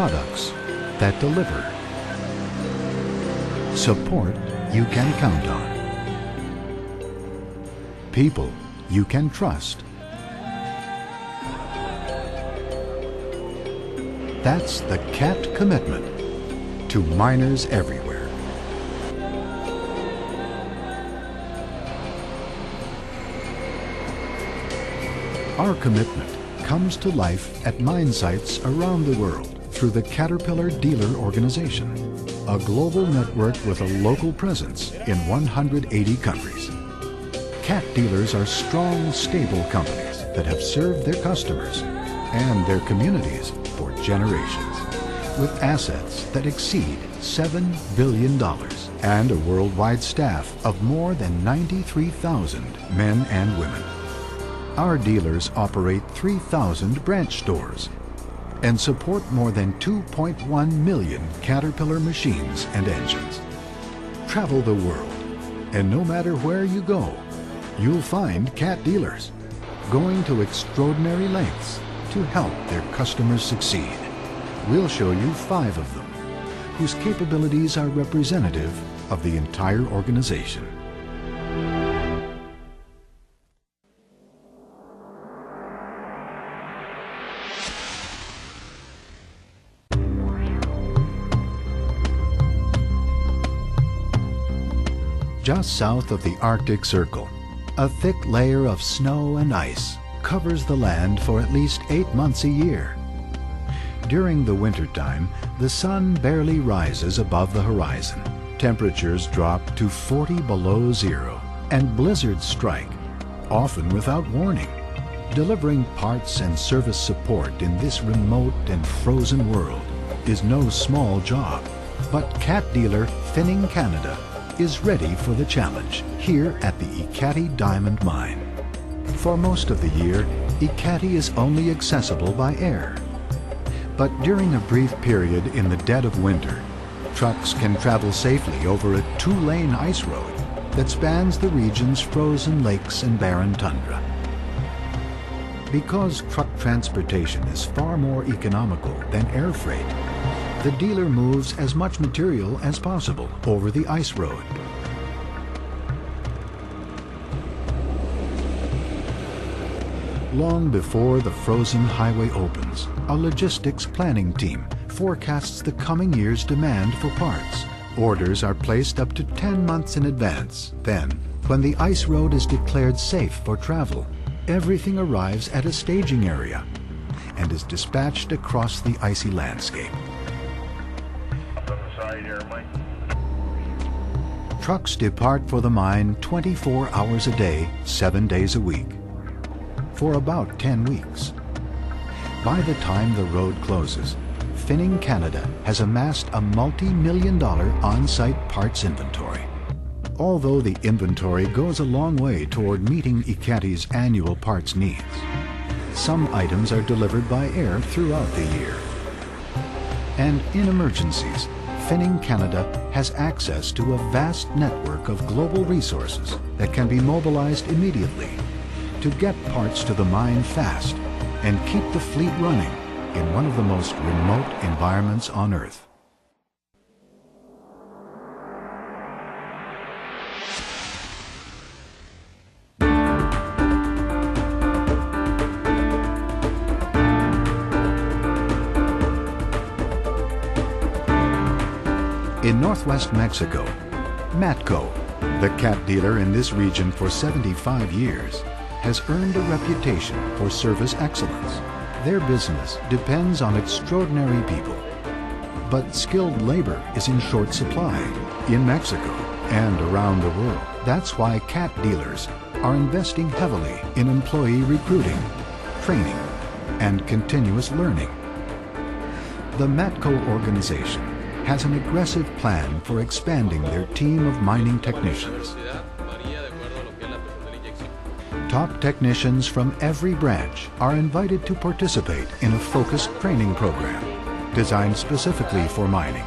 Products that deliver. Support you can count on. People you can trust. That's the CAT commitment to miners everywhere. Our commitment comes to life at mine sites around the world through the Caterpillar Dealer Organization, a global network with a local presence in 180 countries. CAT dealers are strong, stable companies that have served their customers and their communities for generations, with assets that exceed $7 billion and a worldwide staff of more than 93,000 men and women. Our dealers operate 3,000 branch stores and support more than 2.1 million Caterpillar machines and engines. Travel the world, and no matter where you go, you'll find CAT dealers going to extraordinary lengths to help their customers succeed. We'll show you 5 of them, whose capabilities are representative of the entire organization. Just south of the Arctic Circle, a thick layer of snow and ice covers the land for at least 8 months a year. During the wintertime, the sun barely rises above the horizon. Temperatures drop to 40 below zero, and blizzards strike, often without warning. Delivering parts and service support in this remote and frozen world is no small job. But CAT dealer Finning Canada is ready for the challenge here at the Ekati Diamond Mine. For most of the year, Ekati is only accessible by air. But during a brief period in the dead of winter, trucks can travel safely over a 2-lane ice road that spans the region's frozen lakes and barren tundra. Because truck transportation is far more economical than air freight, the dealer moves as much material as possible over the ice road. Long before the frozen highway opens, a logistics planning team forecasts the coming year's demand for parts. Orders are placed up to 10 months in advance. Then, when the ice road is declared safe for travel, everything arrives at a staging area and is dispatched across the icy landscape. Trucks depart for the mine 24 hours a day, 7 days a week, for about 10 weeks. By the time the road closes, Finning Canada has amassed a multi-million-dollar on-site parts inventory. Although the inventory goes a long way toward meeting Ekati's annual parts needs, some items are delivered by air throughout the year. And in emergencies, Finning Canada has access to a vast network of global resources that can be mobilized immediately to get parts to the mine fast and keep the fleet running in one of the most remote environments on Earth. In northwest Mexico, Matco, the CAT dealer in this region for 75 years, has earned a reputation for service excellence. Their business depends on extraordinary people, but skilled labor is in short supply in Mexico and around the world. That's why CAT dealers are investing heavily in employee recruiting, training, and continuous learning. The Matco organization has an aggressive plan for expanding their team of mining technicians. Top technicians from every branch are invited to participate in a focused training program designed specifically for mining.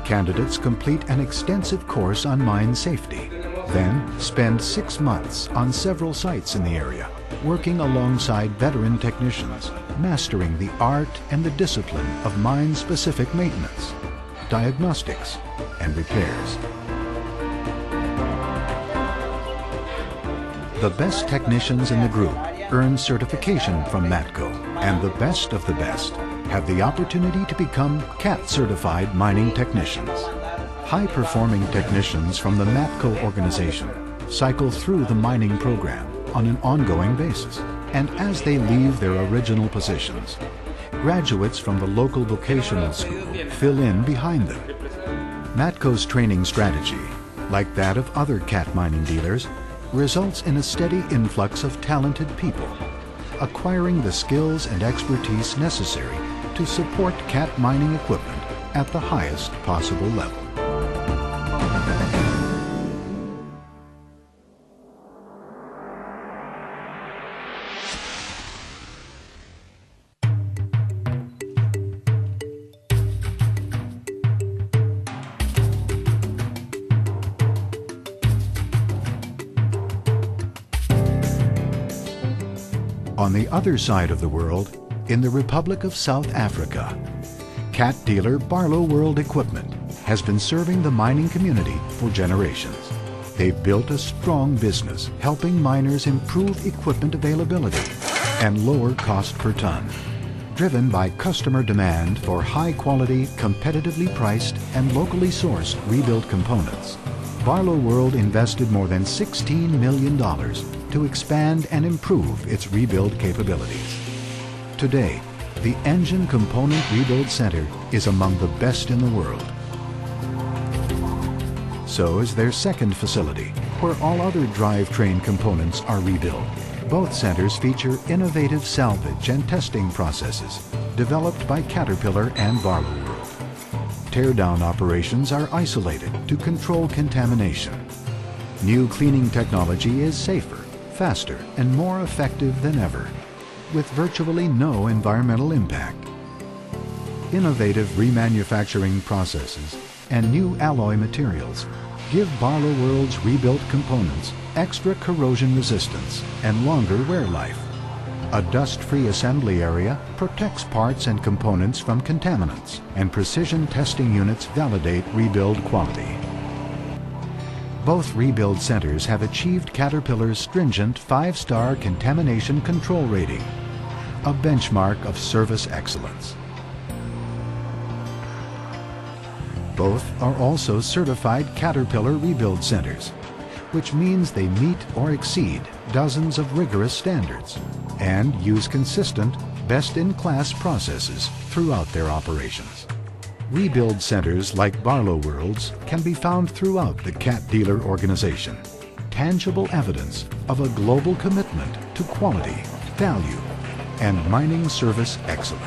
Candidates complete an extensive course on mine safety, then spend 6 months on several sites in the area, working alongside veteran technicians, mastering the art and the discipline of mine-specific maintenance, diagnostics, and repairs. The best technicians in the group earn certification from Matco, and the best of the best have the opportunity to become CAT-certified mining technicians. High-performing technicians from the Matco organization cycle through the mining program on an ongoing basis, and as they leave their original positions, graduates from the local vocational school fill in behind them. Matco's training strategy, like that of other CAT mining dealers, results in a steady influx of talented people, acquiring the skills and expertise necessary to support CAT mining equipment at the highest possible level. On the other side of the world, in the Republic of South Africa, CAT dealer Barlow World Equipment has been serving the mining community for generations. They've built a strong business helping miners improve equipment availability and lower cost per ton, driven by customer demand for high-quality, competitively priced and locally sourced rebuilt components. Barlow World invested more than $16 million to expand and improve its rebuild capabilities. Today, the Engine Component Rebuild Center is among the best in the world. So is their second facility, where all other drivetrain components are rebuilt. Both centers feature innovative salvage and testing processes developed by Caterpillar and Barlow World. Teardown operations are isolated to control contamination. New cleaning technology is safer, faster, and more effective than ever, with virtually no environmental impact. Innovative remanufacturing processes and new alloy materials give Barlow World's rebuilt components extra corrosion resistance and longer wear life. A dust-free assembly area protects parts and components from contaminants, and precision testing units validate rebuild quality. Both rebuild centers have achieved Caterpillar's stringent 5-star contamination control rating, a benchmark of service excellence. Both are also certified Caterpillar rebuild centers, which means they meet or exceed dozens of rigorous standards and use consistent, best-in-class processes throughout their operations. Rebuild centers like Barlow World's can be found throughout the CAT dealer organization. Tangible evidence of a global commitment to quality, value, and mining service excellence.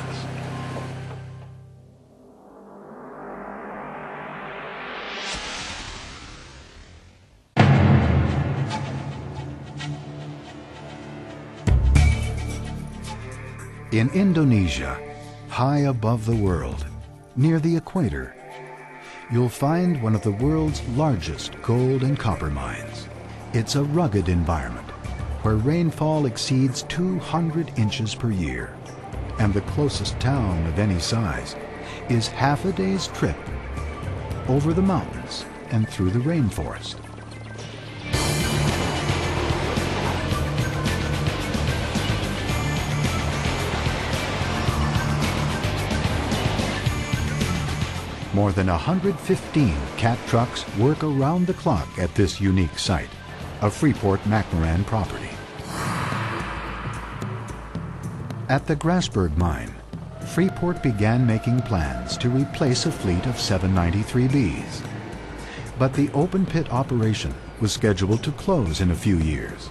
In Indonesia, high above the world, near the equator, you'll find one of the world's largest gold and copper mines. It's a rugged environment where rainfall exceeds 200 inches per year, and the closest town of any size is half a day's trip over the mountains and through the rainforest. More than 115 CAT trucks work around the clock at this unique site, a Freeport-McMoRan property. At the Grasberg mine, Freeport began making plans to replace a fleet of 793Bs. But the open pit operation was scheduled to close in a few years.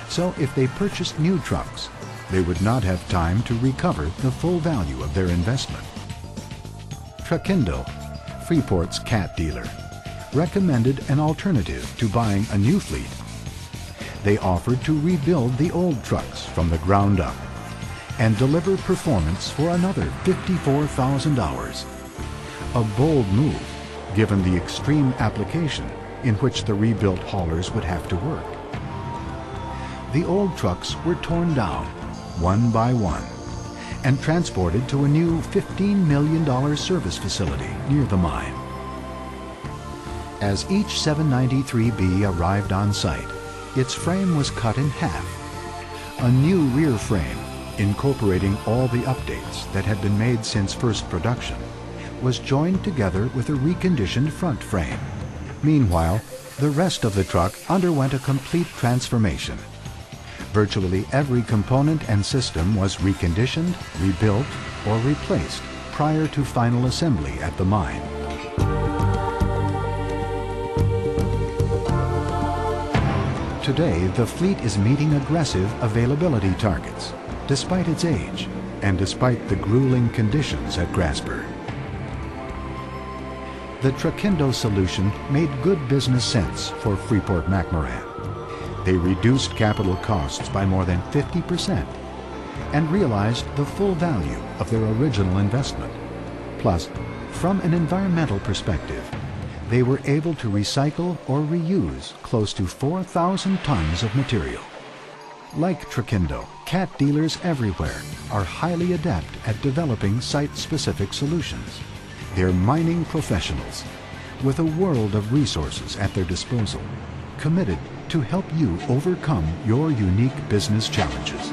So if they purchased new trucks, they would not have time to recover the full value of their investment. Trakindo, Freeport's CAT dealer, recommended an alternative to buying a new fleet. They offered to rebuild the old trucks from the ground up and deliver performance for another $54,000. A bold move, given the extreme application in which the rebuilt haulers would have to work. the old trucks were torn down, one by one, and transported to a new $15 million service facility near the mine. As each 793B arrived on site, its frame was cut in half. A new rear frame, incorporating all the updates that had been made since first production, was joined together with a reconditioned front frame. Meanwhile, the rest of the truck underwent a complete transformation. Virtually every component and system was reconditioned, rebuilt, or replaced prior to final assembly at the mine. Today, the fleet is meeting aggressive availability targets, despite its age and despite the grueling conditions at Grasberg. The Trakindo solution made good business sense for Freeport-McMoRan. They reduced capital costs by more than 50% and realized the full value of their original investment. Plus, from an environmental perspective, they were able to recycle or reuse close to 4,000 tons of material. Like Trakindo, cat dealers everywhere are highly adept at developing site-specific solutions. They're mining professionals with a world of resources at their disposal, committed to help you overcome your unique business challenges.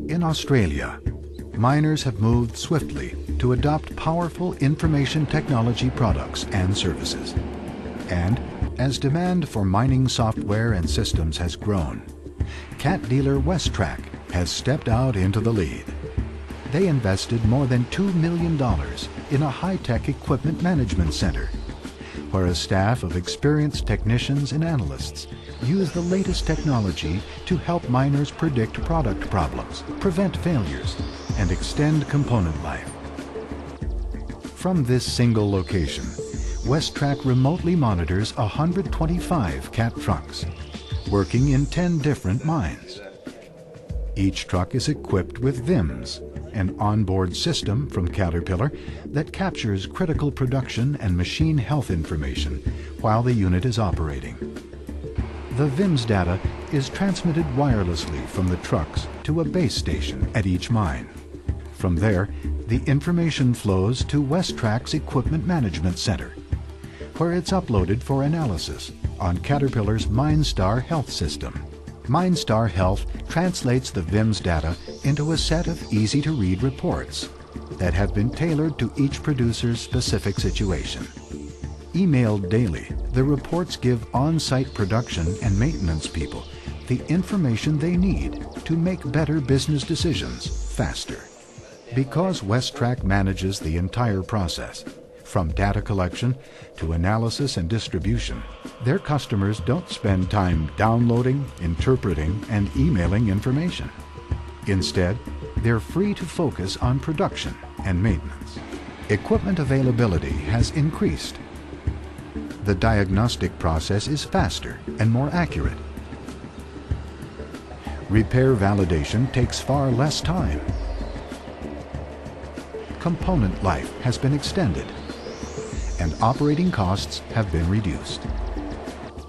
In Australia, miners have moved swiftly to adopt powerful information technology products and services. And as demand for mining software and systems has grown, cat dealer Westtrac has stepped out into the lead. They invested more than $2 million in a high-tech equipment management center, where a staff of experienced technicians and analysts use the latest technology to help miners predict product problems, prevent failures, and extend component life. From this single location, Westtrac remotely monitors 125 cat trucks, working in 10 different mines. Each truck is equipped with VIMS, an onboard system from Caterpillar that captures critical production and machine health information while the unit is operating. The VIMS data is transmitted wirelessly from the trucks to a base station at each mine. From there, the information flows to Westtrac's Equipment Management Center, where it's uploaded for analysis on Caterpillar's MineStar Health system. MineStar Health translates the VIMS data into a set of easy-to-read reports that have been tailored to each producer's specific situation. Emailed daily, the reports give on-site production and maintenance people the information they need to make better business decisions faster. Because Westtrac manages the entire process, from data collection to analysis and distribution, their customers don't spend time downloading, interpreting, and emailing information. Instead, they're free to focus on production and maintenance. Equipment availability has increased. The diagnostic process is faster and more accurate. Repair validation takes far less time. Component life has been extended, and operating costs have been reduced.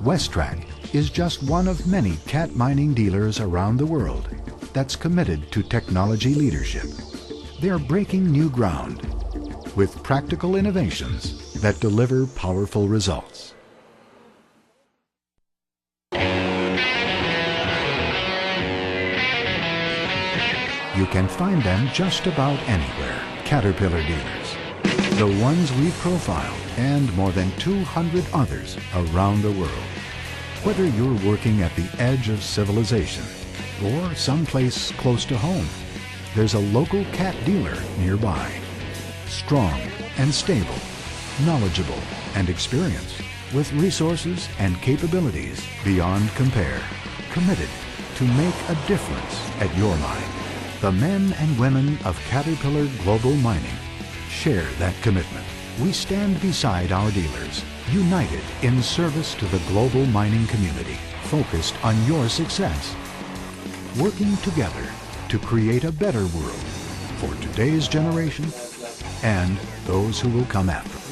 Westtrac is just one of many cat mining dealers around the world that's committed to technology leadership. They are breaking new ground with practical innovations that deliver powerful results. You can find them just about anywhere. Caterpillar dealers, the ones we've profiled, and more than 200 others around the world. Whether you're working at the edge of civilization or someplace close to home, there's a local cat dealer nearby. Strong and stable, knowledgeable and experienced, with resources and capabilities beyond compare, committed to make a difference at your mine. The men and women of Caterpillar Global Mining share that commitment. We stand beside our dealers united in service to the global mining community, focused on your success. Working together to create a better world for today's generation and those who will come after.